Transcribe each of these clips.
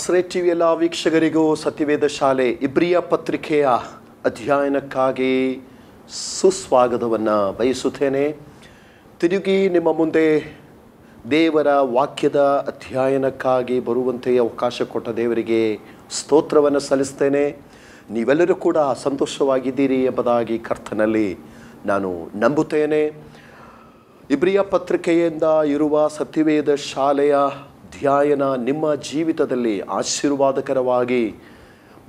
ಆಶ್ರಯ ಟಿವಿ ಎಲ್ಲ ವೀಕ್ಷಕರಿಗೂ ಸತ್ಯವೇದ ಶಾಲೆ ಇಬ್ರಿಯ ಪತ್ರಿಕೆಯ ಅಧ್ಯಯನಕ್ಕಾಗಿ ಸುಸ್ವಾಗತವನ್ನು ಬಯಸುತ್ತೇನೆ. ತಿರುಗಿ ನಿಮ್ಮ ಮುಂದೆ ದೇವರ ವಾಕ್ಯದ ಅಧ್ಯಯನಕ್ಕಾಗಿ ಬರುವಂತೆ ಅವಕಾಶ ಕೊಟ್ಟ ದೇವರಿಗೆ ಸ್ತೋತ್ರವನ್ನು ಸಲ್ಲಿಸ್ತೇನೆ. ನೀವೆಲ್ಲರೂ ಕೂಡ ಸಂತೋಷವಾಗಿದ್ದೀರಿ ಎಂಬುದಾಗಿ ಕರ್ತನಲ್ಲಿ ನಾನು ನಂಬುತ್ತೇನೆ. ಇಬ್ರಿಯ ಪತ್ರಿಕೆಯಿಂದ ಇರುವ ಸತ್ಯವೇದ ಶಾಲೆಯ ಅಧ್ಯಯನ ನಿಮ್ಮ ಜೀವಿತದಲ್ಲಿ ಆಶೀರ್ವಾದಕರವಾಗಿ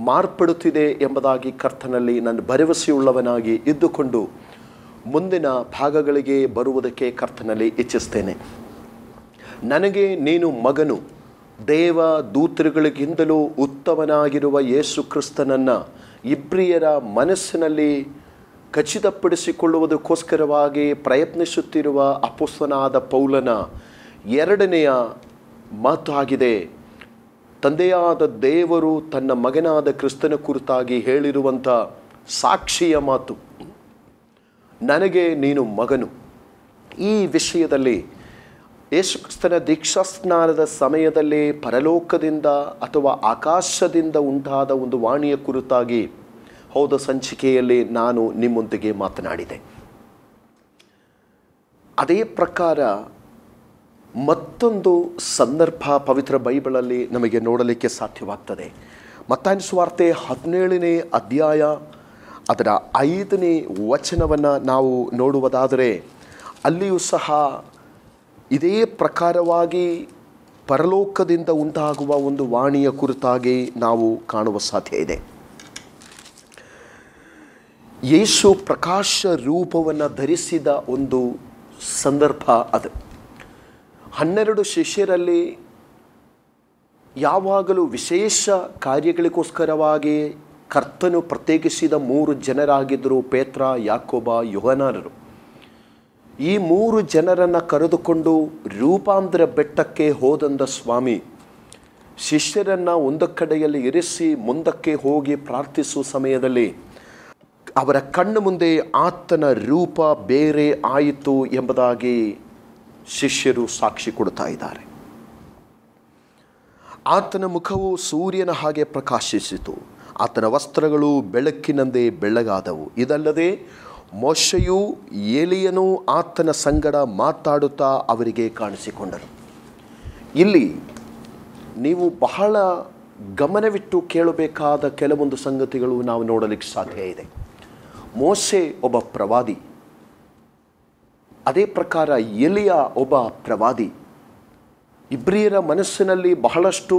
ಮಾರ್ಪಡುತ್ತಿದೆ ಎಂಬುದಾಗಿ ಕರ್ತನಲ್ಲಿ ನನ್ನ ಭರವಸೆಯುಳ್ಳವನಾಗಿ ಇದ್ದುಕೊಂಡು ಮುಂದಿನ ಭಾಗಗಳಿಗೆ ಬರುವುದಕ್ಕೆ ಕರ್ತನಲ್ಲಿ ಇಚ್ಛಿಸ್ತೇನೆ. ನನಗೆ ನೀನು ಮಗನು, ದೇವ ದೂತರುಗಳಿಗಿಂತಲೂ ಉತ್ತಮನಾಗಿರುವ ಯೇಸು ಕ್ರಿಸ್ತನನ್ನು ಇಬ್ರಿಯರ ಮನಸ್ಸಿನಲ್ಲಿ ಖಚಿತಪಡಿಸಿಕೊಳ್ಳುವುದಕ್ಕೋಸ್ಕರವಾಗಿ ಪ್ರಯತ್ನಿಸುತ್ತಿರುವ ಅಪೊಸ್ತಲನಾದ ಪೌಲನ ಎರಡನೆಯ ಮಾತು ಆಗಿದೆ. ತಂದೆಯಾದ ದೇವರು ತನ್ನ ಮಗನಾದ ಕ್ರಿಸ್ತನ ಕುರಿತಾಗಿ ಹೇಳಿರುವಂಥ ಸಾಕ್ಷಿಯ ಮಾತು, ನನಗೆ ನೀನು ಮಗನು. ಈ ವಿಷಯದಲ್ಲಿ ಯೇಸು ಕ್ರಿಸ್ತನ ದೀಕ್ಷಾಸ್ನಾನದ ಸಮಯದಲ್ಲಿ ಪರಲೋಕದಿಂದ ಅಥವಾ ಆಕಾಶದಿಂದ ಉಂಟಾದ ಒಂದು ವಾಣಿಯ ಕುರಿತಾಗಿ ಹೋದ ಸಂಚಿಕೆಯಲ್ಲಿ ನಾನು ನಿಮ್ಮೊಂದಿಗೆ ಮಾತನಾಡಿದೆ. ಅದೇ ಪ್ರಕಾರ ಮತ್ತೊಂದು ಸಂದರ್ಭ ಪವಿತ್ರ ಬೈಬಲಲ್ಲಿ ನಮಗೆ ನೋಡಲಿಕ್ಕೆ ಸಾಧ್ಯವಾಗ್ತದೆ. ಮತ್ತಾಯನ ಸುವಾರ್ತೆ 17ನೇ ಅಧ್ಯಾಯ ಅದರ 5ನೇ ವಚನವನ್ನು ನಾವು ನೋಡುವುದಾದರೆ ಅಲ್ಲಿಯೂ ಸಹ ಇದೇ ಪ್ರಕಾರವಾಗಿ ಪರಲೋಕದಿಂದ ಉಂಟಾಗುವ ಒಂದು ವಾಣಿಯ ಕುರಿತಾಗಿ ನಾವು ಕಾಣುವ ಸಾಧ್ಯ ಇದೆ. ಯೇಸು ಪ್ರಕಾಶ ರೂಪವನ್ನು ಧರಿಸಿದ ಒಂದು ಸಂದರ್ಭ ಅದು. 12 ಶಿಷ್ಯರಲ್ಲಿ ಯಾವಾಗಲೂ ವಿಶೇಷ ಕಾರ್ಯಗಳಿಗೋಸ್ಕರವಾಗಿ ಕರ್ತನು ಪ್ರತ್ಯೇಕಿಸಿದ 3 ಜನರಾಗಿದ್ದರು, ಪೇತ್ರ, ಯಾಕೋಬ, ಯೋಹಾನರು. ಈ 3 ಜನರನ್ನು ಕರೆದುಕೊಂಡು ರೂಪಾಂತರ ಬೆಟ್ಟಕ್ಕೆ ಹೋದಂಥ ಸ್ವಾಮಿ ಶಿಷ್ಯರನ್ನು ಒಂದು ಕಡೆಯಲ್ಲಿ ಇರಿಸಿ ಮುಂದಕ್ಕೆ ಹೋಗಿ ಪ್ರಾರ್ಥಿಸುವ ಸಮಯದಲ್ಲಿ ಅವರ ಕಣ್ಣು ಮುಂದೆ ಆತನ ರೂಪ ಬೇರೆ ಆಯಿತು ಎಂಬುದಾಗಿ ಶಿಷ್ಯರು ಸಾಕ್ಷಿ ಕೊಡ್ತಾ ಇದ್ದಾರೆ. ಆತನ ಮುಖವು ಸೂರ್ಯನ ಹಾಗೆ ಪ್ರಕಾಶಿಸಿತು, ಆತನ ವಸ್ತ್ರಗಳು ಬೆಳಕಿನಂತೆ ಬೆಳ್ಳಗಾದವು. ಇದಲ್ಲದೆ ಮೋಶೆಯೂ ಏಲಿಯನೂ ಆತನ ಸಂಗಡ ಮಾತಾಡುತ್ತಾ ಅವರಿಗೆ ಕಾಣಿಸಿಕೊಂಡರು. ಇಲ್ಲಿ ನೀವು ಬಹಳ ಗಮನವಿಟ್ಟು ಕೇಳಬೇಕಾದ ಕೆಲವೊಂದು ಸಂಗತಿಗಳು ನಾವು ನೋಡಲಿಕ್ಕೆ ಸಾಧ್ಯ ಇದೆ. ಮೋಶೆ ಒಬ್ಬ ಪ್ರವಾದಿ, ಅದೇ ಪ್ರಕಾರ ಎಲಿಯ ಒಬ್ಬ ಪ್ರವಾದಿ. ಇಬ್ರಿಯರ ಮನಸ್ಸಿನಲ್ಲಿ ಬಹಳಷ್ಟು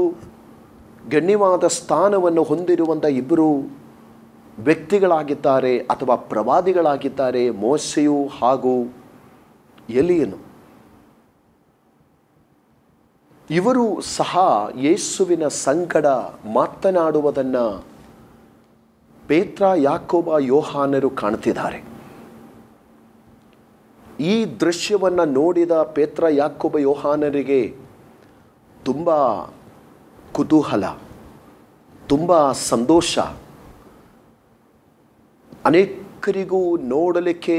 ಗಣ್ಯವಾದ ಸ್ಥಾನವನ್ನು ಹೊಂದಿರುವಂಥ ಇಬ್ಬರು ವ್ಯಕ್ತಿಗಳಾಗಿದ್ದಾರೆ ಅಥವಾ ಪ್ರವಾದಿಗಳಾಗಿದ್ದಾರೆ, ಮೋಶೆಯು ಹಾಗೂ ಎಲಿಯನು. ಇವರು ಸಹ ಯೇಸುವಿನ ಸಂಗಡ ಮಾತನಾಡುವುದನ್ನು ಪೇತ್ರ, ಯಾಕೋಬ, ಯೋಹಾನರು ಕಾಣ್ತಿದ್ದಾರೆ. ಈ ದೃಶ್ಯವನ್ನು ನೋಡಿದ ಪೇತ್ರ, ಯಾಕೋಬ, ಯೋಹಾನರಿಗೆ ತುಂಬ ಕುತೂಹಲ, ತುಂಬ ಸಂತೋಷ. ಅನೇಕರಿಗೂ ನೋಡಲಿಕ್ಕೆ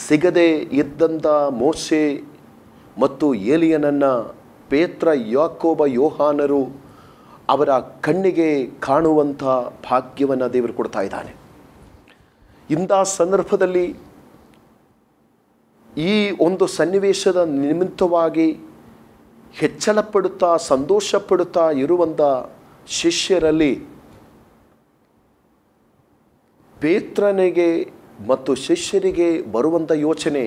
ಸಿಗದೆ ಇದ್ದಂಥ ಮೋಶೆ ಮತ್ತು ಏಲಿಯನನ್ನು ಪೇತ್ರ, ಯಾಕೋಬ, ಯೋಹಾನರು ಅವರ ಕಣ್ಣಿಗೆ ಕಾಣುವಂಥ ಭಾಗ್ಯವನ್ನು ದೇವರು ಕೊಡ್ತಾ ಇದ್ದಾನೆ. ಇಂಥ ಸಂದರ್ಭದಲ್ಲಿ ಈ ಒಂದು ಸನ್ನಿವೇಶದ ನಿಮಿತ್ತವಾಗಿ ಹೆಚ್ಚಳ ಪಡುತ್ತಾ ಸಂತೋಷ ಪಡುತ್ತಾ ಇರುವಂಥ ಶಿಷ್ಯರಲ್ಲಿ ಪೇತ್ರನಿಗೆ ಮತ್ತು ಶಿಷ್ಯರಿಗೆ ಬರುವಂಥ ಯೋಚನೆ,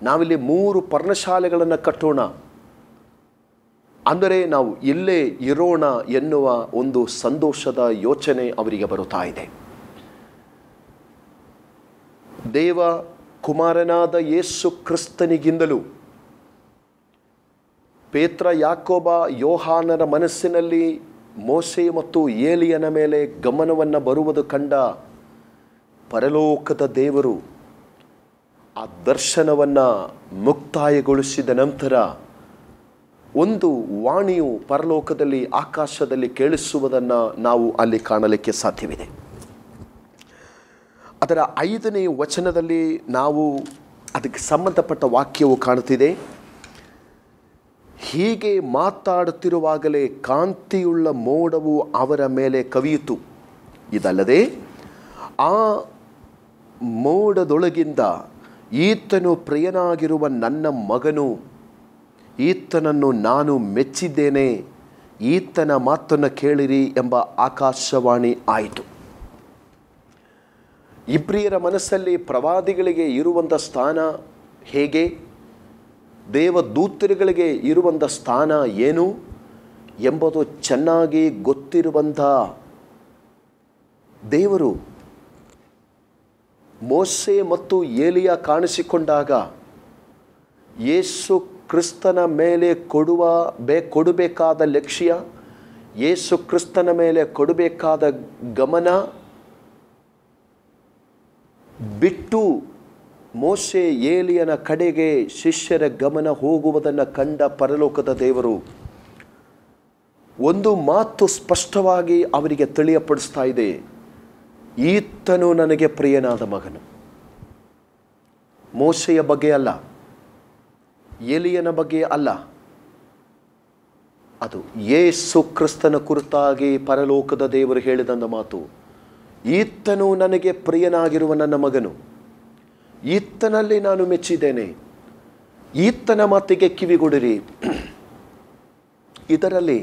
ನಾವಿಲ್ಲಿ 3 ಪರ್ಣಶಾಲೆಗಳನ್ನು ಕಟ್ಟೋಣ, ಅಂದರೆ ನಾವು ಇಲ್ಲೇ ಇರೋಣ ಎನ್ನುವ ಒಂದು ಸಂತೋಷದ ಯೋಚನೆ ಅವರಿಗೆ ಬರುತ್ತಾ ಇದೆ. ದೇವ ಕುಮಾರನಾದ ಯೇಸು ಕ್ರಿಸ್ತನಿಗಿಂತಲೂ ಪೇತ್ರ, ಯಾಕೋಬ, ಯೋಹಾನರ ಮನಸ್ಸಿನಲ್ಲಿ ಮೋಶೆ ಮತ್ತು ಏಲಿಯನ ಮೇಲೆ ಗಮನವನ್ನು ಬರುವುದು ಕಂಡ ಪರಲೋಕದ ದೇವರು ಆ ದರ್ಶನವನ್ನು ಮುಕ್ತಾಯಗೊಳಿಸಿದ ನಂತರ ಒಂದು ವಾಣಿಯು ಪರಲೋಕದಲ್ಲಿ ಆಕಾಶದಲ್ಲಿ ಕೇಳಿಸುವುದನ್ನು ನಾವು ಅಲ್ಲಿ ಕಾಣಲಿಕ್ಕೆ ಸಾಧ್ಯವಿದೆ. ಅದರ 5ನೇ ವಚನದಲ್ಲಿ ನಾವು ಅದಕ್ಕೆ ಸಂಬಂಧಪಟ್ಟ ವಾಕ್ಯವು ಕಾಣುತ್ತಿದೆ. ಹೀಗೆ ಮಾತಾಡುತ್ತಿರುವಾಗಲೇ ಕಾಂತಿಯುಳ್ಳ ಮೋಡವು ಅವರ ಮೇಲೆ ಕವಿಯಿತು. ಇದಲ್ಲದೆ ಆ ಮೋಡದೊಳಗಿಂದ ಈತನು ಪ್ರಿಯನಾಗಿರುವ ನನ್ನ ಮಗನು, ಈತನನ್ನು ನಾನು ಮೆಚ್ಚಿದ್ದೇನೆ, ಈತನ ಮಾತನ್ನು ಕೇಳಿರಿ ಎಂಬ ಆಕಾಶವಾಣಿ ಆಯಿತು. ಇಬ್ರಿಯರ ಮನಸ್ಸಲ್ಲಿ ಪ್ರವಾದಿಗಳಿಗೆ ಇರುವಂಥ ಸ್ಥಾನ ಹೇಗೆ, ದೇವದೂತರುಗಳಿಗೆ ಇರುವಂಥ ಸ್ಥಾನ ಏನು ಎಂಬುದು ಚೆನ್ನಾಗಿ ಗೊತ್ತಿರುವಂಥ ದೇವರು ಮೋಶೆ ಮತ್ತು ಏಲಿಯ ಕಾಣಿಸಿಕೊಂಡಾಗ ಯೇಸು ಕ್ರಿಸ್ತನ ಮೇಲೆ ಕೊಡಬೇಕಾದ ಲಕ್ಷ್ಯ, ಯೇಸು ಕ್ರಿಸ್ತನ ಮೇಲೆ ಕೊಡಬೇಕಾದ ಗಮನ ಬಿಟ್ಟು ಮೋಶೆ ಏಲಿಯನ ಕಡೆಗೆ ಶಿಷ್ಯರ ಗಮನ ಹೋಗುವುದನ್ನು ಕಂಡ ಪರಲೋಕದ ದೇವರು ಒಂದು ಮಾತು ಸ್ಪಷ್ಟವಾಗಿ ಅವರಿಗೆ ತಿಳಿಯಪಡಿಸ್ತಾ ಇದೆ, ಈತನು ನನಗೆ ಪ್ರಿಯನಾದ ಮಗನು. ಮೋಶೆಯ ಬಗ್ಗೆ ಅಲ್ಲ, ಏಲಿಯನ ಬಗ್ಗೆ ಅಲ್ಲ, ಅದು ಯೇಸು ಕ್ರಿಸ್ತನ ಕುರಿತಾಗಿ ಪರಲೋಕದ ದೇವರು ಹೇಳಿದಂಥ ಮಾತು. ಈತನು ನನಗೆ ಪ್ರಿಯನಾಗಿರುವ ನನ್ನ ಮಗನು, ಈತನಲ್ಲಿ ನಾನು ಮೆಚ್ಚಿದ್ದೇನೆ, ಈತನ ಮಾತಿಗೆ ಕಿವಿಗೊಡಿರಿ. ಇದರಲ್ಲಿ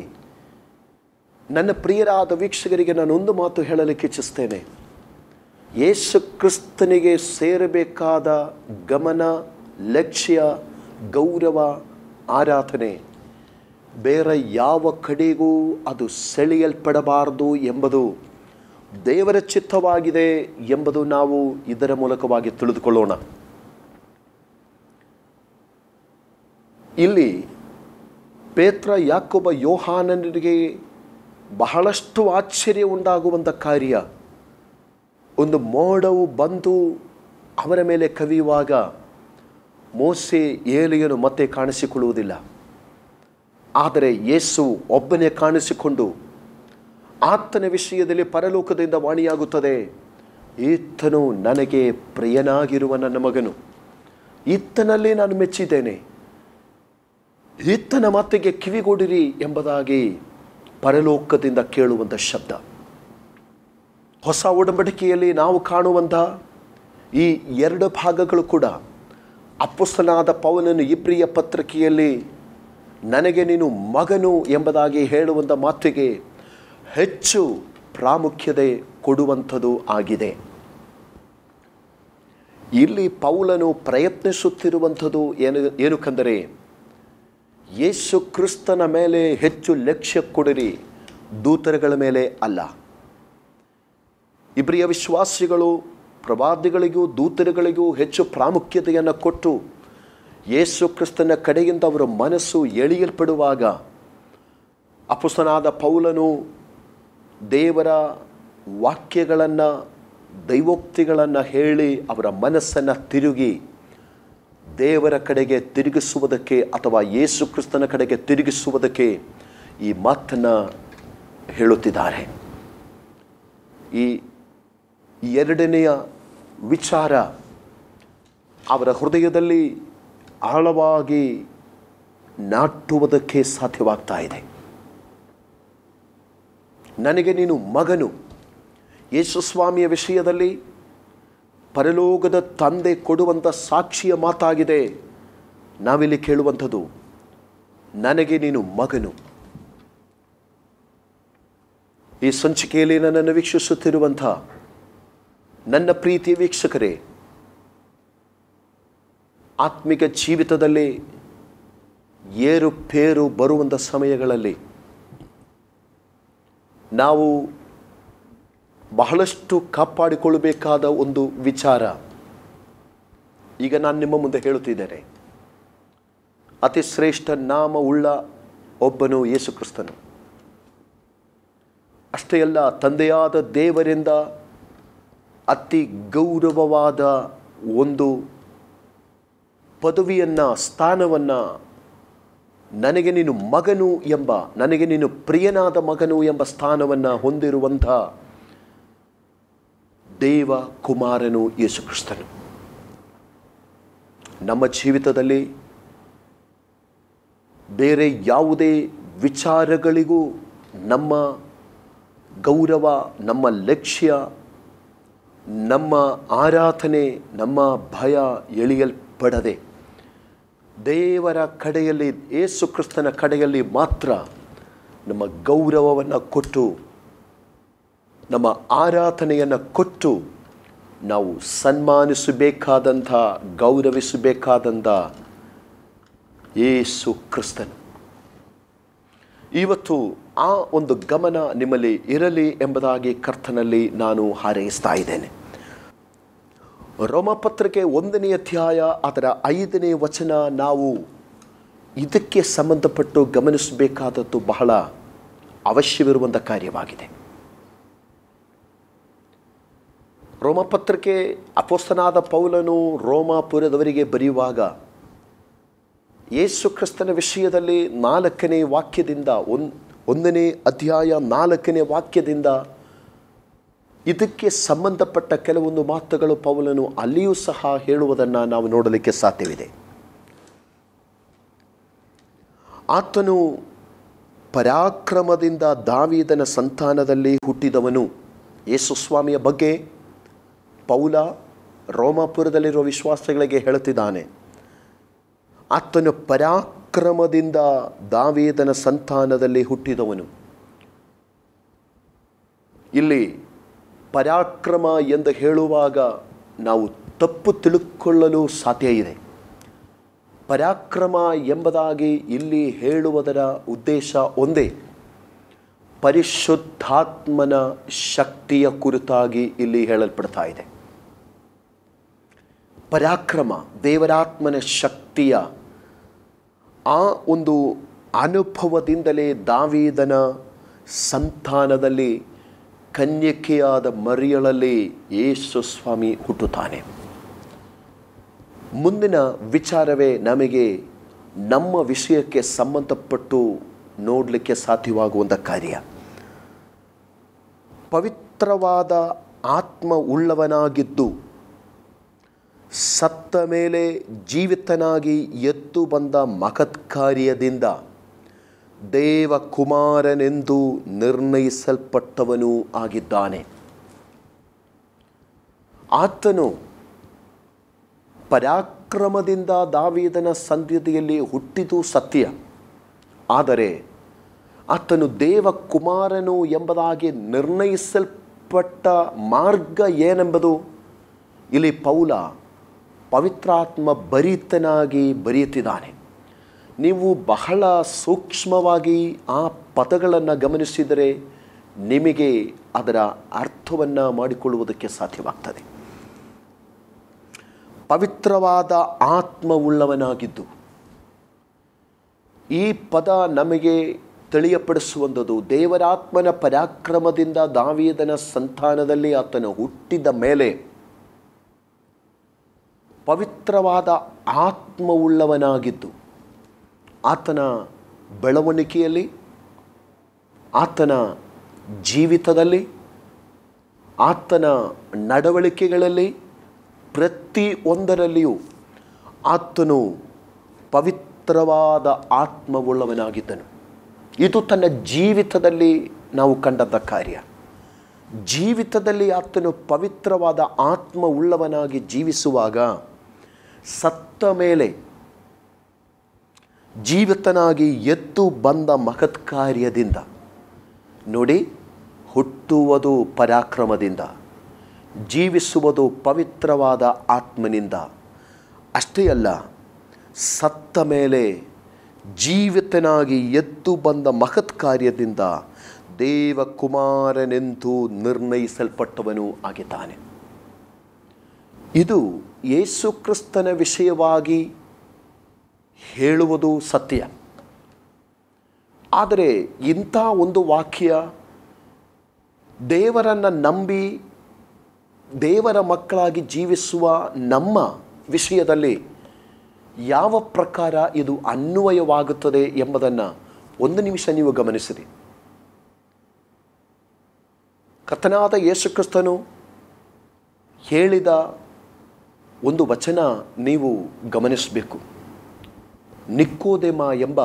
ನನ್ನ ಪ್ರಿಯರಾದ ವೀಕ್ಷಕರಿಗೆ ನಾನು ಒಂದು ಮಾತು ಹೇಳಲಿಕ್ಕೆ ಇಚ್ಛಿಸ್ತೇನೆ. ಯೇಸು ಕ್ರಿಸ್ತನಿಗೆ ಸೇರಬೇಕಾದ ಗಮನ, ಲಕ್ಷ್ಯ, ಗೌರವ, ಆರಾಧನೆ ಬೇರೆ ಯಾವ ಕಡೆಗೂ ಅದು ಸೆಳೆಯಲ್ಪಡಬಾರದು ಎಂಬುದು ದೇವರ ಚಿತ್ತವಾಗಿದೆ ಎಂಬುದು ನಾವು ಇದರ ಮೂಲಕವಾಗಿ ತಿಳಿದುಕೊಳ್ಳೋಣ. ಇಲ್ಲಿ ಪೇತ್ರ, ಯಾಕೋಬ, ಯೋಹಾನನಿಗೆ ಬಹಳಷ್ಟು ಆಶ್ಚರ್ಯ ಉಂಟಾಗುವಂಥ ಕಾರ್ಯ. ಒಂದು ಮೋಡವು ಬಂದು ಅವರ ಮೇಲೆ ಕವಿಯುವಾಗ ಮೋಶೆ ಏಲಿಯನು ಮತ್ತೆ ಕಾಣಿಸಿಕೊಳ್ಳುವುದಿಲ್ಲ. ಆದರೆ ಯೇಸು ಒಬ್ಬನೇ ಕಾಣಿಸಿಕೊಂಡು ಆತನ ವಿಷಯದಲ್ಲಿ ಪರಲೋಕದಿಂದ ವಾಣಿಯಾಗುತ್ತದೆ, ಈತನು ನನಗೆ ಪ್ರಿಯನಾಗಿರುವ ನನ್ನ ಮಗನು, ಈತನಲ್ಲಿ ನಾನು ಮೆಚ್ಚಿದ್ದೇನೆ, ಈತನ ಮಾತಿಗೆ ಕಿವಿಗೊಡಿರಿ ಎಂಬುದಾಗಿ ಪರಲೋಕದಿಂದ ಕೇಳುವಂಥ ಶಬ್ದ. ಹೊಸ ಒಡಂಬಡಿಕೆಯಲ್ಲಿ ನಾವು ಕಾಣುವಂಥ ಈ ಎರಡು ಭಾಗಗಳು ಕೂಡ ಅಪೊಸ್ತಲನಾದ ಪೌಲನು ಇಬ್ರಿಯ ಪತ್ರಿಕೆಯಲ್ಲಿ ನನಗೆ ನೀನು ಮಗನು ಎಂಬುದಾಗಿ ಹೇಳುವಂಥ ಮಾತಿಗೆ ಹೆಚ್ಚು ಪ್ರಾಮುಖ್ಯತೆ ಕೊಡುವಂಥದ್ದು ಆಗಿದೆ. ಇಲ್ಲಿ ಪೌಲನು ಪ್ರಯತ್ನಿಸುತ್ತಿರುವಂಥದ್ದು ಏನಕ್ಕೆಂದರೆ ಯೇಸು ಕ್ರಿಸ್ತನ ಮೇಲೆ ಹೆಚ್ಚು ಲಕ್ಷ್ಯ ಕೊಡಿರಿ, ದೂತರುಗಳ ಮೇಲೆ ಅಲ್ಲ. ಇಬ್ರಿಯ ವಿಶ್ವಾಸಿಗಳು ಪ್ರವಾದಿಗಳಿಗೂ ದೂತರುಗಳಿಗೂ ಹೆಚ್ಚು ಪ್ರಾಮುಖ್ಯತೆಯನ್ನು ಕೊಟ್ಟು ಯೇಸು ಕ್ರಿಸ್ತನ ಕಡೆಯಿಂದ ಅವರ ಮನಸ್ಸು ಎಳೆಯಲ್ಪಡುವಾಗ ಅಪೊಸ್ತಲನಾದ ಪೌಲನು ದೇವರ ವಾಕ್ಯಗಳನ್ನು, ದೈವೋಕ್ತಿಗಳನ್ನು ಹೇಳಿ ಅವರ ಮನಸ್ಸನ್ನು ತಿರುಗಿ ದೇವರ ಕಡೆಗೆ ತಿರುಗಿಸುವುದಕ್ಕೆ ಅಥವಾ ಯೇಸು ಕ್ರಿಸ್ತನ ಕಡೆಗೆ ತಿರುಗಿಸುವುದಕ್ಕೆ ಈ ಮಾತನ್ನು ಹೇಳುತ್ತಿದ್ದಾರೆ. ಈ ಎರಡನೆಯ ವಿಚಾರ ಅವರ ಹೃದಯದಲ್ಲಿ ಆಳವಾಗಿ ನಾಟುವುದಕ್ಕೆ ಸಾಧ್ಯವಾಗ್ತಾ ಇದೆ. ನನಗೆ ನೀನು ಮಗನು. ಯೇಸು ಸ್ವಾಮಿಯ ವಿಷಯದಲ್ಲಿ ಪರಲೋಕದ ತಂದೆ ಕೊಡುವಂಥ ಸಾಕ್ಷಿಯ ಮಾತಾಗಿದೆ. ನಾವಿಲ್ಲಿ ಕೇಳುವಂಥದ್ದು, ನನಗೆ ನೀನು ಮಗನು. ಈ ಸಂಚಿಕೆಯಲ್ಲಿ ನನ್ನನ್ನು ವೀಕ್ಷಿಸುತ್ತಿರುವಂಥ ನನ್ನ ಪ್ರೀತಿಯ ವೀಕ್ಷಕರೇ, ಆತ್ಮಿಕ ಜೀವಿತದಲ್ಲಿ ಏರುಪೇರು ಬರುವಂಥ ಸಮಯಗಳಲ್ಲಿ ನಾವು ಬಹಳಷ್ಟು ಕಾಪಾಡಿಕೊಳ್ಳಬೇಕಾದ ಒಂದು ವಿಚಾರ ಈಗ ನಾನು ನಿಮ್ಮ ಮುಂದೆ ಹೇಳುತ್ತಿದ್ದೇನೆ. ಅತಿ ಶ್ರೇಷ್ಠ ನಾಮ ಉಳ್ಳ ಒಬ್ಬನು ಯೇಸು ಕ್ರಿಸ್ತನು. ಅಷ್ಟೇ ಅಲ್ಲ, ತಂದೆಯಾದ ದೇವರಿಂದ ಅತಿ ಗೌರವವಾದ ಒಂದು ಪದವಿಯನ್ನು, ಸ್ಥಾನವನ್ನು, ನನಗೆ ನೀನು ಮಗನು ಎಂಬ, ನನಗೆ ನೀನು ಪ್ರಿಯನಾದ ಮಗನು ಎಂಬ ಸ್ಥಾನವನ್ನು ಹೊಂದಿರುವಂಥ ದೇವ ಕುಮಾರನು ಯೇಸು ಕ್ರಿಸ್ತನು. ನಮ್ಮ ಜೀವಿತದಲ್ಲಿ ಬೇರೆ ಯಾವುದೇ ವಿಚಾರಗಳಿಗೂ ನಮ್ಮ ಗೌರವ, ನಮ್ಮ ಲಕ್ಷ್ಯ, ನಮ್ಮ ಆರಾಧನೆ, ನಮ್ಮ ಭಯ ಎಳೆಯಲ್ಪಡದೆ ದೇವರ ಕಡೆಯಲ್ಲಿ, ಯೇಸು ಕ್ರಿಸ್ತನ ಕಡೆಯಲ್ಲಿ ಮಾತ್ರ ನಮ್ಮ ಗೌರವವನ್ನು ಕೊಟ್ಟು, ನಮ್ಮ ಆರಾಧನೆಯನ್ನು ಕೊಟ್ಟು ನಾವು ಸನ್ಮಾನಿಸಬೇಕಾದಂಥ, ಗೌರವಿಸಬೇಕಾದಂಥ ಯೇಸು ಕ್ರಿಸ್ತನು. ಇವತ್ತು ಆ ಒಂದು ಗಮನ ನಿಮ್ಮಲ್ಲಿ ಇರಲಿ ಎಂಬುದಾಗಿ ಕರ್ತನಲ್ಲಿ ನಾನು ಹಾರೈಸ್ತಾ ಇದ್ದೇನೆ. ರೋಮಪತ್ರಿಕೆ 1ನೇ ಅಧ್ಯಾಯ ಅದರ 5ನೇ ವಚನ ನಾವು ಇದಕ್ಕೆ ಸಂಬಂಧಪಟ್ಟು ಗಮನಿಸಬೇಕಾದದ್ದು ಬಹಳ ಅವಶ್ಯವಿರುವಂಥ ಕಾರ್ಯವಾಗಿದೆ. ರೋಮಪತ್ರಿಕೆ ಅಪೊಸ್ತಲನಾದ ಪೌಲನು ರೋಮಾಪುರದವರಿಗೆ ಬರೆಯುವಾಗ ಯೇಸು ಕ್ರಿಸ್ತನ ವಿಷಯದಲ್ಲಿ 4ನೇ ವಾಕ್ಯದಿಂದ 1ನೇ ಅಧ್ಯಾಯ 4ನೇ ವಾಕ್ಯದಿಂದ ಇದಕ್ಕೆ ಸಂಬಂಧಪಟ್ಟ ಕೆಲವೊಂದು ಮಾತುಗಳು ಪೌಲನು ಅಲ್ಲಿಯೂ ಸಹ ಹೇಳುವುದನ್ನು ನಾವು ನೋಡಲಿಕ್ಕೆ ಸಾಧ್ಯವಿದೆ. ಆತನು ಪರಾಕ್ರಮದಿಂದ ದಾವೀದನ ಸಂತಾನದಲ್ಲಿ ಹುಟ್ಟಿದವನು. ಯೇಸು ಸ್ವಾಮಿಯ ಬಗ್ಗೆ ಪೌಲ ರೋಮಾಪುರದಲ್ಲಿರುವ ವಿಶ್ವಾಸಿಗಳಿಗೆ ಹೇಳುತ್ತಿದ್ದಾನೆ. ಆತನು ಪರಾಕ್ರಮದಿಂದ ದಾವೀದನ ಸಂತಾನದಲ್ಲಿ ಹುಟ್ಟಿದವನು. ಇಲ್ಲಿ ಪರಾಕ್ರಮ ಎಂದು ಹೇಳುವಾಗ ನಾವು ತಪ್ಪು ತಿಳುಕೊಳ್ಳಲು ಸಾಧ್ಯ ಇದೆ. ಪರಾಕ್ರಮ ಎಂಬುದಾಗಿ ಇಲ್ಲಿ ಹೇಳುವುದರ ಉದ್ದೇಶ ಒಂದೇ, ಪರಿಶುದ್ಧಾತ್ಮನ ಶಕ್ತಿಯ ಕುರಿತಾಗಿ ಇಲ್ಲಿ ಹೇಳಲ್ಪಡ್ತಾ ಇದೆ. ಪರಾಕ್ರಮ ದೇವರಾತ್ಮನ ಶಕ್ತಿಯ ಆ ಒಂದು ಅನುಭವದಿಂದಲೇ ದಾವೀದನ ಸಂತಾನದಲ್ಲಿ ಕನ್ಯಕೆಯಾದ ಮರಿಯಳಲ್ಲಿ ಯೇಸು ಸ್ವಾಮಿ ಹುಟ್ಟುತ್ತಾನೆ. ಮುಂದಿನ ವಿಚಾರವೇ ನಮಗೆ ನಮ್ಮ ವಿಷಯಕ್ಕೆ ಸಂಬಂಧಪಟ್ಟು ನೋಡಲಿಕ್ಕೆ ಸಾಧ್ಯವಾಗುವಂಥ ಕಾರ್ಯ. ಪವಿತ್ರವಾದ ಆತ್ಮ ಉಳ್ಳವನಾಗಿದ್ದು ಸತ್ತ ಮೇಲೆ ಜೀವಿತನಾಗಿ ಎದ್ದು ಬಂದ ಮಹತ್ ಕಾರ್ಯದಿಂದ ದೇವಕುಮಾರನೆಂದು ನಿರ್ಣಯಿಸಲ್ಪಟ್ಟವನೂ ಆಗಿದ್ದಾನೆ. ಆತನು ಪರಾಕ್ರಮದಿಂದ ದಾವೀದನ ಸಂತತಿಯಲ್ಲಿ ಹುಟ್ಟಿದು ಸತ್ಯ, ಆದರೆ ಆತನು ದೇವಕುಮಾರನು ಎಂಬುದಾಗಿ ನಿರ್ಣಯಿಸಲ್ಪಟ್ಟ ಮಾರ್ಗ ಏನೆಂಬುದು ಇಲ್ಲಿ ಪೌಲ ಪವಿತ್ರಾತ್ಮ ಭರಿತನಾಗಿ ಬರೆಯುತ್ತಿದ್ದಾನೆ. ನೀವು ಬಹಳ ಸೂಕ್ಷ್ಮವಾಗಿ ಆ ಪದಗಳನ್ನು ಗಮನಿಸಿದರೆ ನಿಮಗೆ ಅದರ ಅರ್ಥವನ್ನು ಮಾಡಿಕೊಳ್ಳುವುದಕ್ಕೆ ಸಾಧ್ಯವಾಗ್ತದೆ. ಪವಿತ್ರವಾದ ಆತ್ಮವುಳ್ಳವನಾಗಿದ್ದು, ಈ ಪದ ನಮಗೆ ತಿಳಿಯಪಡಿಸುವಂಥದ್ದು ದೇವರಾತ್ಮನ ಪರಾಕ್ರಮದಿಂದ ದಾವೀದನ ಸಂತಾನದಲ್ಲಿ ಆತನು ಹುಟ್ಟಿದ ಮೇಲೆ ಪವಿತ್ರವಾದ ಆತ್ಮವುಳ್ಳವನಾಗಿದ್ದು ಆತನ ಬೆಳವಣಿಗೆಯಲ್ಲಿ, ಆತನ ಜೀವಿತದಲ್ಲಿ, ಆತನ ನಡವಳಿಕೆಗಳಲ್ಲಿ ಪ್ರತಿಯೊಂದರಲ್ಲಿಯೂ ಆತನು ಪವಿತ್ರವಾದ ಆತ್ಮವುಳ್ಳವನಾಗಿದ್ದನು. ಇದು ತನ್ನ ಜೀವಿತದಲ್ಲಿ ನಾವು ಕಂಡಂಥ ಕಾರ್ಯ. ಜೀವಿತದಲ್ಲಿ ಆತನು ಪವಿತ್ರವಾದ ಆತ್ಮ ಉಳ್ಳವನಾಗಿ ಜೀವಿಸುವಾಗ ಸತ್ತ ಮೇಲೆ ಜೀವಿತನಾಗಿ ಎದ್ದು ಬಂದ ಮಹತ್ ಕಾರ್ಯದಿಂದ, ನೋಡಿ, ಹುಟ್ಟುವುದು ಪರಾಕ್ರಮದಿಂದ, ಜೀವಿಸುವುದು ಪವಿತ್ರವಾದ ಆತ್ಮನಿಂದ. ಅಷ್ಟೇ ಅಲ್ಲ, ಸತ್ತ ಮೇಲೆ ಜೀವಿತನಾಗಿ ಎದ್ದು ಬಂದ ಮಹತ್ ಕಾರ್ಯದಿಂದ ದೇವಕುಮಾರನೆಂದು ನಿರ್ಣಯಿಸಲ್ಪಟ್ಟವನು ಆಗಿದ್ದಾನೆ. ಇದು ಯೇಸು ಕ್ರಿಸ್ತನ ವಿಷಯವಾಗಿ ಹೇಳುವುದು ಸತ್ಯ. ಆದರೆ ಇಂಥ ಒಂದು ವಾಕ್ಯ ದೇವರನ್ನು ನಂಬಿ ದೇವರ ಮಕ್ಕಳಾಗಿ ಜೀವಿಸುವ ನಮ್ಮ ವಿಷಯದಲ್ಲಿ ಯಾವ ಪ್ರಕಾರ ಇದು ಅನ್ವಯವಾಗುತ್ತದೆ ಎಂಬುದನ್ನು ಒಂದು ನಿಮಿಷ ನೀವು ಗಮನಿಸಿರಿ. ಕರ್ತನಾದ ಯೇಸು ಕ್ರಿಸ್ತನು ಹೇಳಿದ ಒಂದು ವಚನ ನೀವು ಗಮನಿಸಬೇಕು. ನಿಕೋದೇಮ ಎಂಬ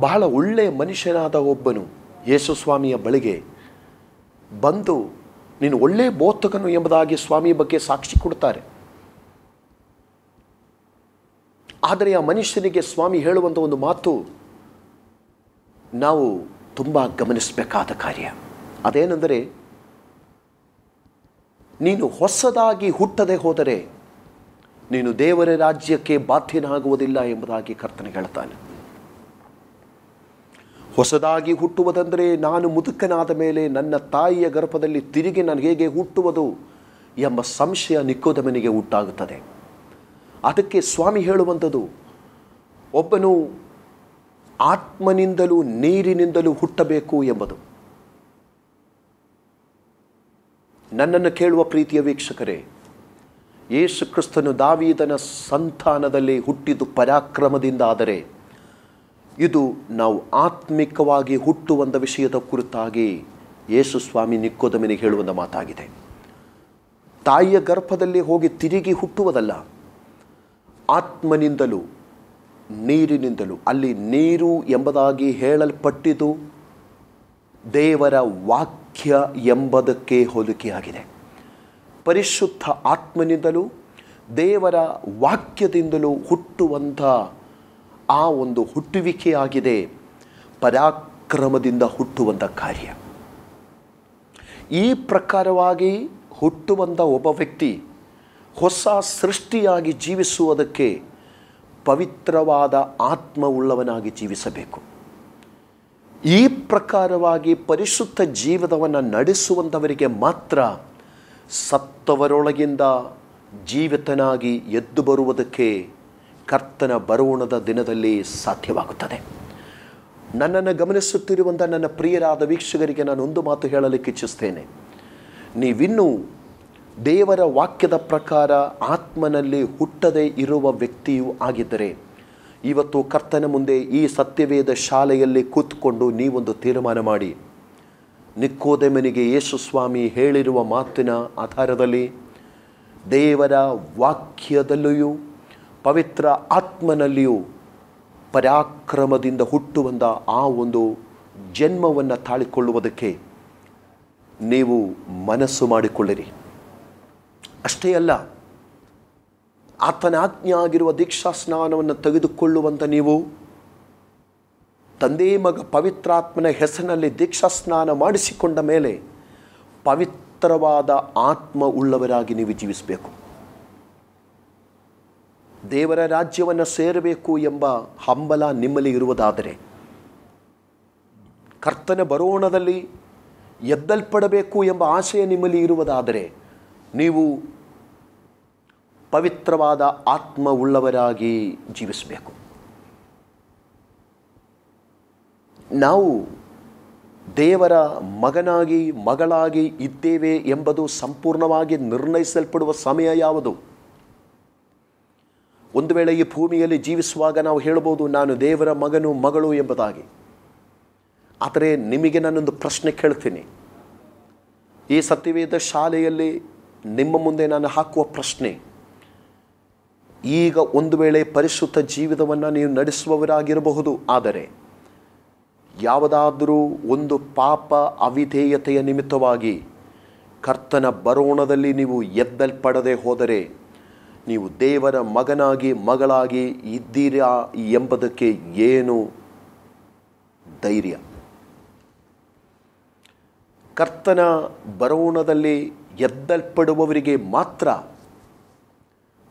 ಬಹಳ ಒಳ್ಳೆಯ ಮನುಷ್ಯನಾದ ಒಬ್ಬನು ಯೇಸು ಸ್ವಾಮಿಯ ಬಳಿಗೆ ಬಂದು ನೀನು ಒಳ್ಳೆ ಬೋಧಕನು ಎಂಬುದಾಗಿ ಸ್ವಾಮಿಯ ಬಗ್ಗೆ ಸಾಕ್ಷಿ ಕೊಡ್ತಾರೆ. ಆದರೆ ಆ ಮನುಷ್ಯನಿಗೆ ಸ್ವಾಮಿ ಹೇಳುವಂಥ ಒಂದು ಮಾತು ನಾವು ತುಂಬ ಗಮನಿಸಬೇಕಾದ ಕಾರ್ಯ. ಅದೇನೆಂದರೆ, ನೀನು ಹೊಸದಾಗಿ ಹುಟ್ಟದೆ ಹೋದರೆ ನೀನು ದೇವರ ರಾಜ್ಯಕ್ಕೆ ಬಾಧ್ಯನಾಗುವುದಿಲ್ಲ ಎಂಬುದಾಗಿ ಕರ್ತನೆ ಹೇಳ್ತಾನೆ. ಹೊಸದಾಗಿ ಹುಟ್ಟುವುದಂದರೆ ನಾನು ಮುದುಕನಾದ ಮೇಲೆ ನನ್ನ ತಾಯಿಯ ಗರ್ಭದಲ್ಲಿ ತಿರುಗಿ ನಾನು ಹೇಗೆ ಹುಟ್ಟುವುದು ಎಂಬ ಸಂಶಯ ನಿಕೋದೇಮನಿಗೆ ಉಂಟಾಗುತ್ತದೆ. ಅದಕ್ಕೆ ಸ್ವಾಮಿ ಹೇಳುವಂಥದ್ದು, ಒಬ್ಬನು ಆತ್ಮನಿಂದಲೂ ನೀರಿನಿಂದಲೂ ಹುಟ್ಟಬೇಕು ಎಂಬುದು. ನನ್ನನ್ನು ಕೇಳುವ ಪ್ರೀತಿಯ ವೀಕ್ಷಕರೇ, ಯೇಸು ಕ್ರಿಸ್ತನು ದಾವೀದನ ಸಂತಾನದಲ್ಲಿ ಹುಟ್ಟಿದ್ದು ಪರಾಕ್ರಮದಿಂದ. ಆದರೆ ಇದು ನಾವು ಆತ್ಮಿಕವಾಗಿ ಹುಟ್ಟುವಂಥ ವಿಷಯದ ಕುರಿತಾಗಿ ಯೇಸು ಸ್ವಾಮಿ ನಿಕೋದೇಮನಿಗೆ ಹೇಳುವಂಥ ಮಾತಾಗಿದೆ. ತಾಯಿಯ ಗರ್ಭದಲ್ಲಿ ಹೋಗಿ ತಿರುಗಿ ಹುಟ್ಟುವುದಲ್ಲ, ಆತ್ಮನಿಂದಲೂ ನೀರಿನಿಂದಲೂ. ಅಲ್ಲಿ ನೀರು ಎಂಬುದಾಗಿ ಹೇಳಲ್ಪಟ್ಟಿದ್ದು ದೇವರ ವಾಕ್ಯ ಎಂಬುದಕ್ಕೆ ಹೋಲಿಕೆಯಾಗಿದೆ. ಪರಿಶುದ್ಧ ಆತ್ಮನಿಂದಲೂ ದೇವರ ವಾಕ್ಯದಿಂದಲೂ ಹುಟ್ಟುವಂಥ ಆ ಒಂದು ಹುಟ್ಟುವಿಕೆಯಾಗಿದೆ ಪರಾಕ್ರಮದಿಂದ ಹುಟ್ಟುವಂಥ ಕಾರ್ಯ. ಈ ಪ್ರಕಾರವಾಗಿ ಹುಟ್ಟುವಂಥ ಒಬ್ಬ ವ್ಯಕ್ತಿ ಹೊಸ ಸೃಷ್ಟಿಯಾಗಿ ಜೀವಿಸುವುದಕ್ಕೆ ಪವಿತ್ರವಾದ ಆತ್ಮ ಉಳ್ಳವನಾಗಿ ಜೀವಿಸಬೇಕು. ಈ ಪ್ರಕಾರವಾಗಿ ಪರಿಶುದ್ಧ ಜೀವನವನ್ನು ನಡೆಸುವಂಥವರಿಗೆ ಮಾತ್ರ ಸತ್ತವರೊಳಗಿಂದ ಜೀವಿತನಾಗಿ ಎದ್ದು ಬರುವುದಕ್ಕೆ ಕರ್ತನ ಬರೋಣದ ದಿನದಲ್ಲಿ ಸಾಧ್ಯವಾಗುತ್ತದೆ. ನನ್ನನ್ನು ಗಮನಿಸುತ್ತಿರುವಂಥ ನನ್ನ ಪ್ರಿಯರಾದ ವೀಕ್ಷಕರಿಗೆ ನಾನು ಒಂದು ಮಾತು ಹೇಳಲಿಕ್ಕೆ ಇಚ್ಛಿಸ್ತೇನೆ. ನೀವಿನ್ನೂ ದೇವರ ವಾಕ್ಯದ ಪ್ರಕಾರ ಆತ್ಮನಲ್ಲಿ ಹುಟ್ಟದೇ ಇರುವ ವ್ಯಕ್ತಿಯೂ ಆಗಿದ್ದರೆ, ಇವತ್ತು ಕರ್ತನ ಮುಂದೆ ಈ ಸತ್ಯವೇದ ಶಾಲೆಯಲ್ಲಿ ಕೂತ್ಕೊಂಡು ನೀವೊಂದು ತೀರ್ಮಾನ ಮಾಡಿ, ನಿಕೋದೇಮನಿಗೆ ಯೇಸು ಸ್ವಾಮಿ ಹೇಳಿರುವ ಮಾತಿನ ಆಧಾರದಲ್ಲಿ ದೇವರ ವಾಕ್ಯದಲ್ಲಿಯೂ ಪವಿತ್ರ ಆತ್ಮನಲ್ಲಿಯೂ ಪರಾಕ್ರಮದಿಂದ ಹುಟ್ಟುವಂಥ ಆ ಒಂದು ಜನ್ಮವನ್ನು ತಾಳಿಕೊಳ್ಳುವುದಕ್ಕೆ ನೀವು ಮನಸ್ಸು ಮಾಡಿಕೊಳ್ಳಿರಿ. ಅಷ್ಟೇ ಅಲ್ಲ, ಆತನ ಆಜ್ಞೆ ಆಗಿರುವ ದೀಕ್ಷಾ ಸ್ನಾನವನ್ನು ತೆಗೆದುಕೊಳ್ಳುವಂಥ ನೀವು ತಂದೆ ಮಗ ಪವಿತ್ರಾತ್ಮನ ಹೆಸರಿನಲ್ಲಿ ದೀಕ್ಷಾ ಸ್ನಾನ ಮಾಡಿಸಿಕೊಂಡ ಮೇಲೆ ಪವಿತ್ರವಾದ ಆತ್ಮ ಉಳ್ಳವರಾಗಿ ನೀವು ಜೀವಿಸಬೇಕು. ದೇವರ ರಾಜ್ಯವನ್ನು ಸೇರಬೇಕು ಎಂಬ ಹಂಬಲ ನಿಮ್ಮಲ್ಲಿ ಇರುವುದಾದರೆ, ಕರ್ತನ ಬರೋಣದಲ್ಲಿ ಎದ್ದಲ್ಪಡಬೇಕು ಎಂಬ ಆಶಯ ನಿಮ್ಮಲ್ಲಿ ಇರುವುದಾದರೆ, ನೀವು ಪವಿತ್ರವಾದ ಆತ್ಮ ಉಳ್ಳವರಾಗಿ ಜೀವಿಸಬೇಕು. ನಾವು ದೇವರ ಮಗನಾಗಿ ಮಗಳಾಗಿ ಇದ್ದೇವೆ ಎಂಬುದು ಸಂಪೂರ್ಣವಾಗಿ ನಿರ್ಣಯಿಸಲ್ಪಡುವ ಸಮಯ ಯಾವುದು? ಒಂದು ವೇಳೆ ಈ ಭೂಮಿಯಲ್ಲಿ ಜೀವಿಸುವಾಗ ನಾವು ಹೇಳ್ಬೋದು, ನಾನು ದೇವರ ಮಗನು ಮಗಳು ಎಂಬುದಾಗಿ. ಆದರೆ ನಿಮಗೆ ನಾನೊಂದು ಪ್ರಶ್ನೆ ಕೇಳ್ತೀನಿ. ಈ ಸತ್ಯವೇದ ಶಾಲೆಯಲ್ಲಿ ನಿಮ್ಮ ಮುಂದೆ ನಾನು ಹಾಕುವ ಪ್ರಶ್ನೆ, ಈಗ ಒಂದು ವೇಳೆ ಪರಿಶುದ್ಧ ಜೀವಿತವನ್ನು ನೀವು ನಡೆಸುವವರಾಗಿರಬಹುದು, ಆದರೆ ಯಾವುದಾದರೂ ಒಂದು ಪಾಪ ಅವಿಧೇಯತೆಯ ನಿಮಿತ್ತವಾಗಿ ಕರ್ತನ ಬರೋಣದಲ್ಲಿ ನೀವು ಎದ್ದಲ್ಪಡದೆ ಹೋದರೆ ನೀವು ದೇವರ ಮಗನಾಗಿ ಮಗಳಾಗಿ ಇದ್ದೀರಾ ಎಂಬುದಕ್ಕೆ ಏನು ಧೈರ್ಯ? ಕರ್ತನ ಬರೋಣದಲ್ಲಿ ಎದ್ದಲ್ಪಡುವವರಿಗೆ ಮಾತ್ರ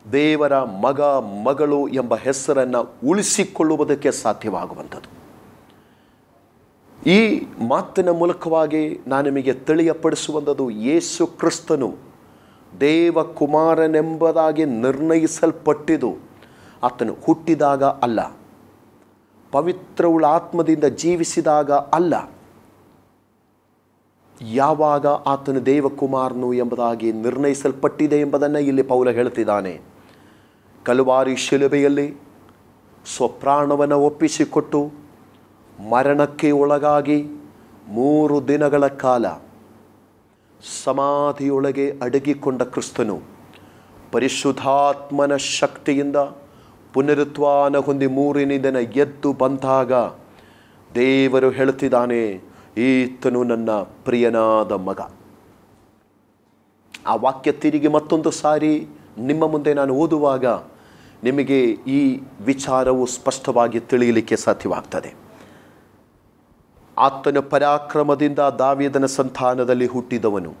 ದೇವರ ಮಗ ಮಗಳು ಎಂಬ ಹೆಸರನ್ನು ಉಳಿಸಿಕೊಳ್ಳುವುದಕ್ಕೆ ಸಾಧ್ಯವಾಗುವಂಥದ್ದು. ಈ ಮಾತಿನ ಮೂಲಕವಾಗಿ ನಾನು ನಿಮಗೆ ತಿಳಿಯಪಡಿಸುವಂಥದ್ದು, ಯೇಸು ಕ್ರಿಸ್ತನು ದೇವಕುಮಾರನೆಂಬುದಾಗಿ ನಿರ್ಣಯಿಸಲ್ಪಟ್ಟಿದ್ದು ಆತನು ಹುಟ್ಟಿದಾಗ ಅಲ್ಲ, ಪವಿತ್ರವುಳ್ಳ ಆತ್ಮದಿಂದ ಜೀವಿಸಿದಾಗ ಅಲ್ಲ, ಯಾವಾಗ ಆತನು ದೇವಕುಮಾರನು ಎಂಬುದಾಗಿ ನಿರ್ಣಯಿಸಲ್ಪಟ್ಟಿದೆ ಎಂಬುದನ್ನು ಇಲ್ಲಿ ಪೌಲ ಹೇಳ್ತಿದ್ದಾನೆ. ಕಲ್ವಾರಿ ಶಿಲುಬೆಯಲ್ಲಿ ಸ್ವಪ್ರಾಣವನ್ನು ಒಪ್ಪಿಸಿಕೊಟ್ಟು ಮರಣಕ್ಕೆ ಒಳಗಾಗಿ 3 ದಿನಗಳ ಕಾಲ ಸಮಾಧಿಯೊಳಗೆ ಅಡಗಿಕೊಂಡ ಕ್ರಿಸ್ತನು ಪರಿಶುದ್ಧಾತ್ಮನ ಶಕ್ತಿಯಿಂದ ಪುನರುತ್ಥಾನ ಹೊಂದಿ 3ನೇ ದಿನ ಎದ್ದು ಬಂದಾಗ ದೇವರು ಹೇಳುತ್ತಿದ್ದಾನೆ, ಈತನು ನನ್ನ ಪ್ರಿಯನಾದ ಮಗ. ಆ ವಾಕ್ಯ ತಿರುಗಿ ಮತ್ತೊಂದು ಸಾರಿ ನಿಮ್ಮ ಮುಂದೆ ನಾನು ಓದುವಾಗ ನಿಮಗೆ ಈ ವಿಚಾರವು ಸ್ಪಷ್ಟವಾಗಿ ತಿಳಿಯಲಿಕ್ಕೆ ಸಾಧ್ಯವಾಗ್ತದೆ. ಆತನ ಪರಾಕ್ರಮದಿಂದ ದಾವೀದನ ಸಂತಾನದಲ್ಲಿ ಹುಟ್ಟಿದವನು,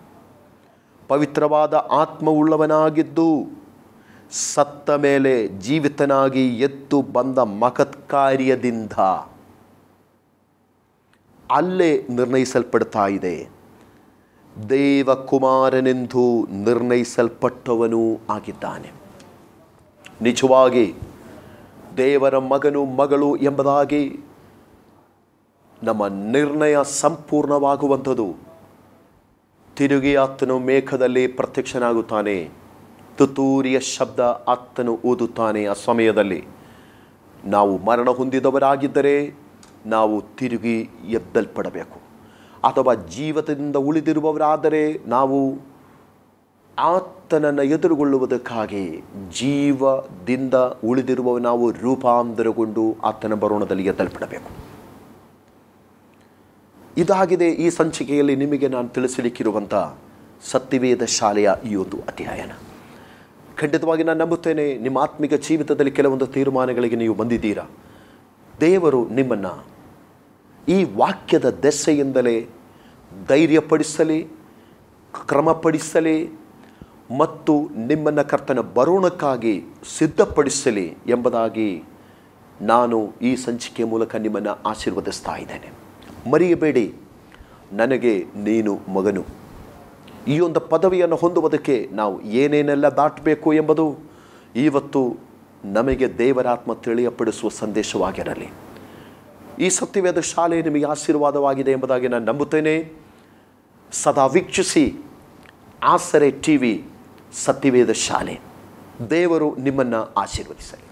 ಪವಿತ್ರವಾದ ಆತ್ಮವುಳ್ಳವನಾಗಿದ್ದು ಸತ್ತ ಮೇಲೆ ಜೀವಿತನಾಗಿ ಎದ್ದು ಬಂದ ಮಹತ್ ಕಾರ್ಯದಿಂದ ಅಲ್ಲೇ ನಿರ್ಣಯಿಸಲ್ಪಡ್ತಾ ಇದೆ. ದೇವಕುಮಾರನೆಂದು ನಿರ್ಣಯಿಸಲ್ಪಟ್ಟವನೂ ಆಗಿದ್ದಾನೆ. ನಿಜವಾಗಿ ದೇವರ ಮಗನು ಮಗಳು ಎಂಬುದಾಗಿ ನಮ್ಮ ನಿರ್ಣಯ ಸಂಪೂರ್ಣವಾಗುವಂಥದ್ದು ತಿರುಗಿ ಆತನು ಮೇಘದಲ್ಲಿ ಪ್ರತ್ಯಕ್ಷನಾಗುತ್ತಾನೆ. ತುತ್ತೂರಿಯ ಶಬ್ದ ಆತನು ಓದುತ್ತಾನೆ. ಆ ಸಮಯದಲ್ಲಿ ನಾವು ಮರಣ ಹೊಂದಿದವರಾಗಿದ್ದರೆ ನಾವು ತಿರುಗಿ ಎದ್ದಲ್ಪಡಬೇಕು. ಅಥವಾ ಜೀವದಿಂದ ಉಳಿದಿರುವವರಾದರೆ ನಾವು ಆತನನ್ನು ಎದುರುಗೊಳ್ಳುವುದಕ್ಕಾಗಿ ಜೀವದಿಂದ ಉಳಿದಿರುವ ನಾವು ರೂಪಾಂತರಗೊಂಡು ಆತನ ಬರೋಣದಲ್ಲಿ ಎದ್ದಲ್ಪಡಬೇಕು. ಇದಾಗಿದೆ ಈ ಸಂಚಿಕೆಯಲ್ಲಿ ನಿಮಗೆ ನಾನು ತಿಳಿಸಲಿಕ್ಕಿರುವಂಥ ಸತ್ಯವೇದ ಶಾಲೆಯ ಈ ಒಂದು ಅಧ್ಯಯನ. ಖಂಡಿತವಾಗಿ ನಾನು ನಂಬುತ್ತೇನೆ ನಿಮ್ಮ ಆತ್ಮಿಕ ಜೀವಿತದಲ್ಲಿ ಕೆಲವೊಂದು ತೀರ್ಮಾನಗಳಿಗೆ ನೀವು ಬಂದಿದ್ದೀರಾ. ದೇವರು ನಿಮ್ಮನ್ನು ಈ ವಾಕ್ಯದ ದೆಸೆಯಿಂದಲೇ ಧೈರ್ಯಪಡಿಸಲಿ, ಕ್ರಮಪಡಿಸಲಿ ಮತ್ತು ನಿಮ್ಮನ್ನು ಕರ್ತನ ಬರೋಣಕ್ಕಾಗಿ ಸಿದ್ಧಪಡಿಸಲಿ ಎಂಬುದಾಗಿ ನಾನು ಈ ಸಂಚಿಕೆಯ ಮೂಲಕ ನಿಮ್ಮನ್ನು ಆಶೀರ್ವದಿಸ್ತಾ ಇದ್ದೇನೆ. ಮರೆಯಬೇಡಿ, ನನಗೆ ನೀನು ಮಗನು. ಈ ಒಂದು ಪದವಿಯನ್ನು ಹೊಂದುವುದಕ್ಕೆ ನಾವು ಏನೇನೆಲ್ಲ ದಾಟಬೇಕು ಎಂಬುದು ಇವತ್ತು ನಮಗೆ ದೇವರಾತ್ಮ ತಿಳಿಯಪಡಿಸುವ ಸಂದೇಶವಾಗಿರಲಿ. ಈ ಸತ್ಯವೇದ ಶಾಲೆ ನಿಮಗೆ ಆಶೀರ್ವಾದವಾಗಿದೆ ಎಂಬುದಾಗಿ ನಾನು ನಂಬುತ್ತೇನೆ. ಸದಾ ವೀಕ್ಷಿಸಿ ಆಸರೆ TV ಸತ್ಯವೇದ ಶಾಲೆ. ದೇವರು ನಿಮ್ಮನ್ನು ಆಶೀರ್ವದಿಸಲಿ.